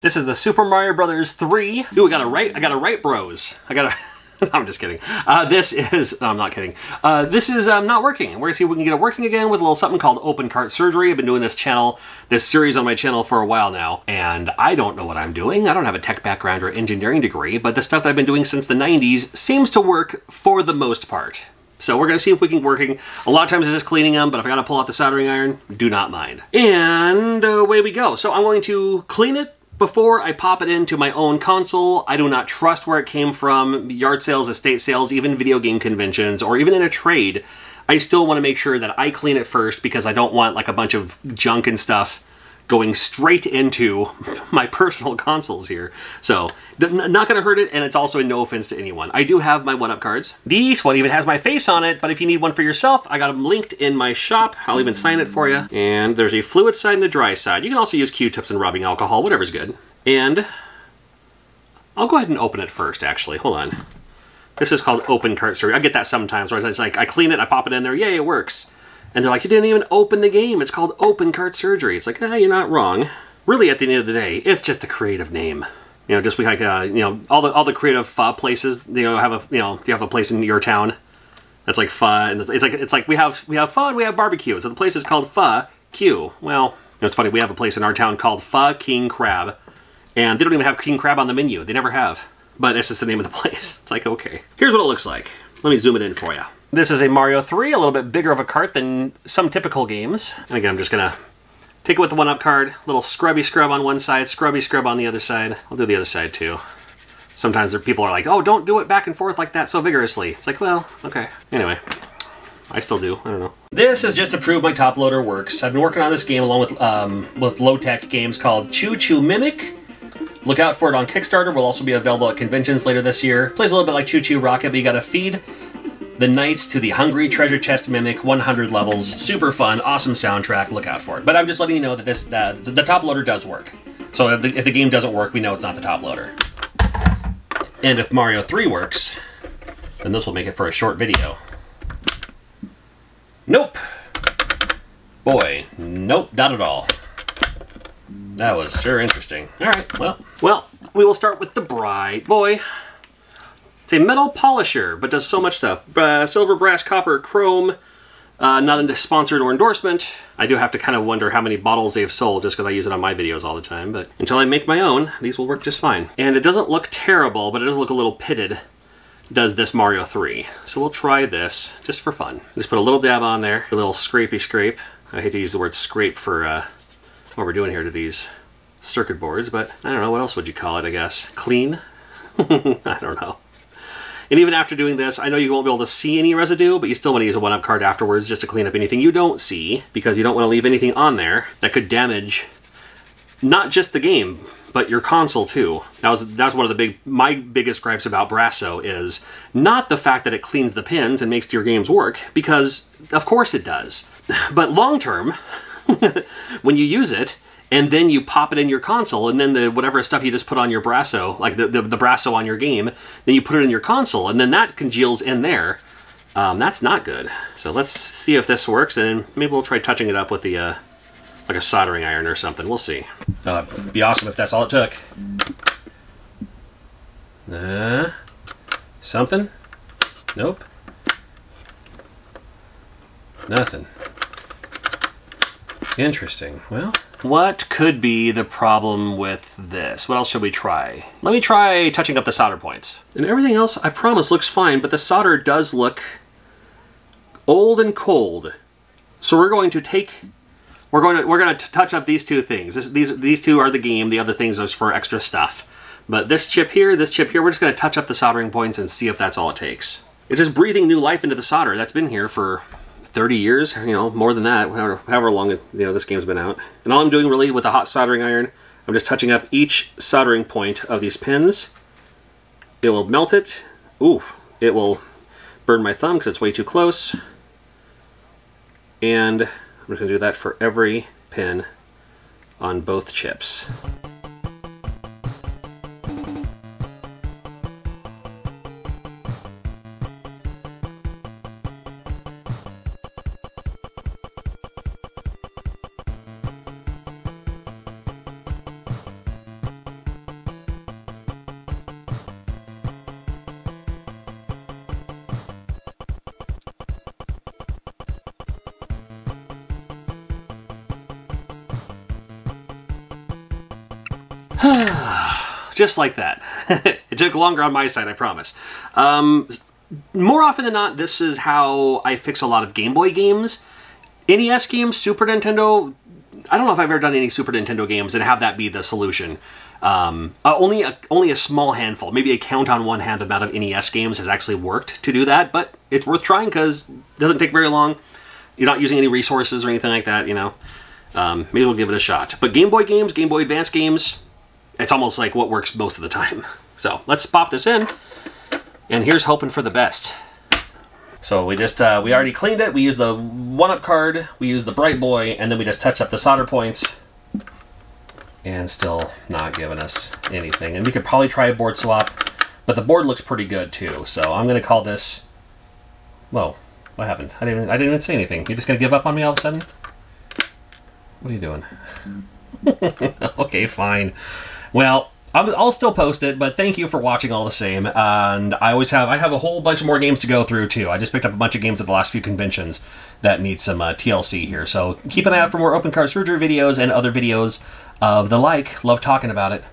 This is the Super Mario Brothers 3. Ooh, I got it right, bros. I'm just kidding. This is, no, I'm not kidding. This is not working. We're gonna see if we can get it working again with a little something called open cart surgery. I've been doing this series on my channel for a while now, and I don't know what I'm doing. I don't have a tech background or engineering degree, but the stuff that I've been doing since the 90s seems to work for the most part. So we're gonna see if we can working. A lot of times it's just cleaning them, but if I gotta pull out the soldering iron, do not mind. And away we go. So I'm going to clean it before I pop it into my own console. I do not trust where it came from. Yard sales, estate sales, even video game conventions, or even in a trade. I still want to make sure that I clean it first because I don't want like a bunch of junk and stuff going straight into my personal consoles here. So, not going to hurt it, and it's also no offense to anyone. I do have my 1-up cards. This one even has my face on it, but if you need one for yourself, I got them linked in my shop. I'll even sign it for you. And there's a fluid side and a dry side. You can also use Q-tips and rubbing alcohol, whatever's good. And I'll go ahead and open it first, actually. Hold on. This is called open cart surgery. I get that sometimes, where it's like, I clean it, I pop it in there, yay, it works. And they're like, you didn't even open the game. It's called open cart surgery. It's like, you're not wrong. Really, at the end of the day, it's just a creative name. You know, just like all the creative places. You have a place in your town that's like pho, and it's like we have pho and we have barbecue. So the place is called Pho Q. Well, it's funny. We have a place in our town called Pho King Crab, and they don't even have king crab on the menu. They never have. But that's just the name of the place. It's like, okay. Here's what it looks like. Let me zoom it in for you. This is a Mario 3, a little bit bigger of a cart than some typical games. And again, I'm just gonna take it with the 1-up card, little scrubby scrub on one side, scrubby scrub on the other side. I'll do the other side too. Sometimes people are like, oh, don't do it back and forth like that so vigorously. It's like, well, okay. Anyway, I still do, I don't know. This is just to prove my top loader works. I've been working on this game along with low-tech games called Choo Choo Mimic. Look out for it on Kickstarter. Will also be available at conventions later this year. Plays a little bit like Choo Choo Rocket, but you gotta feed the knights to the Hungry Treasure Chest Mimic, 100 levels, super fun, awesome soundtrack, look out for it. But I'm just letting you know that the top loader does work. So if the game doesn't work, we know it's not the top loader. And if Mario 3 works, then this will make it for a short video. Nope. Boy, nope, not at all. That was sure interesting. All right, well, we will start with the bright boy. It's a metal polisher, but does so much stuff. Silver, brass, copper, chrome. Not a sponsored or endorsement. I do have to kind of wonder how many bottles they've sold just because I use it on my videos all the time. But until I make my own, these will work just fine. And it doesn't look terrible, but it does look a little pitted. Does this Mario 3. So we'll try this just for fun. Just put a little dab on there. A little scrapey scrape. I hate to use the word scrape for what we're doing here to these circuit boards, but I don't know. What else would you call it, I guess? Clean? I don't know. And even after doing this, I know you won't be able to see any residue, but you still want to use a 1-up card afterwards just to clean up anything you don't see, because you don't want to leave anything on there that could damage not just the game, but your console too. That's one of my biggest gripes about Brasso is not the fact that it cleans the pins and makes your games work, because of course it does. But long term, when you use it, and then you pop it in your console, and then whatever stuff you just put on your Brasso, like the Brasso on your game, then you put it in your console, and then that congeals in there. That's not good. So let's see if this works, and maybe we'll try touching it up with the like a soldering iron or something. We'll see. It'd be awesome if that's all it took. Something? Nope. Nothing. Interesting. Well, what could be the problem with this? What else should we try? Let me try touching up the solder points. And everything else, I promise, looks fine, but the solder does look old and cold. So we're going to touch up these two things. These two are the game. The other things are for extra stuff. But this chip here, we're just going to touch up the soldering points and see if that's all it takes. It's just breathing new life into the solder. That's been here for 30 years, you know, more than that, however long this game's been out. And all I'm doing really with a hot soldering iron, I'm just touching up each soldering point of these pins. It will melt it. Ooh, it will burn my thumb because it's way too close. And I'm just going to do that for every pin on both chips. Just like that. It took longer on my side, I promise. More often than not, this is how I fix a lot of Game Boy games. NES games, Super Nintendo, I don't know if I've ever done any Super Nintendo games and have that be the solution. Only a small handful, maybe a count on one hand amount of NES games has actually worked to do that, but it's worth trying because it doesn't take very long. You're not using any resources or anything like that, you know. Maybe we'll give it a shot. But Game Boy games, Game Boy Advance games, it's almost like what works most of the time. So let's pop this in, and here's hoping for the best. So we already cleaned it. We used the 1-up card, we used the Bright Boy, and then we just touched up the solder points. And still not giving us anything. And we could probably try a board swap, but the board looks pretty good too. So I'm gonna call this. Whoa, what happened? I didn't even say anything. You just gonna give up on me all of a sudden? What are you doing? Okay, fine. Well, I'll still post it, but thank you for watching all the same. And I have a whole bunch of more games to go through too. I just picked up a bunch of games at the last few conventions that need some TLC here. So keep an eye out for more open cart surgery videos and other videos of the like. Love talking about it.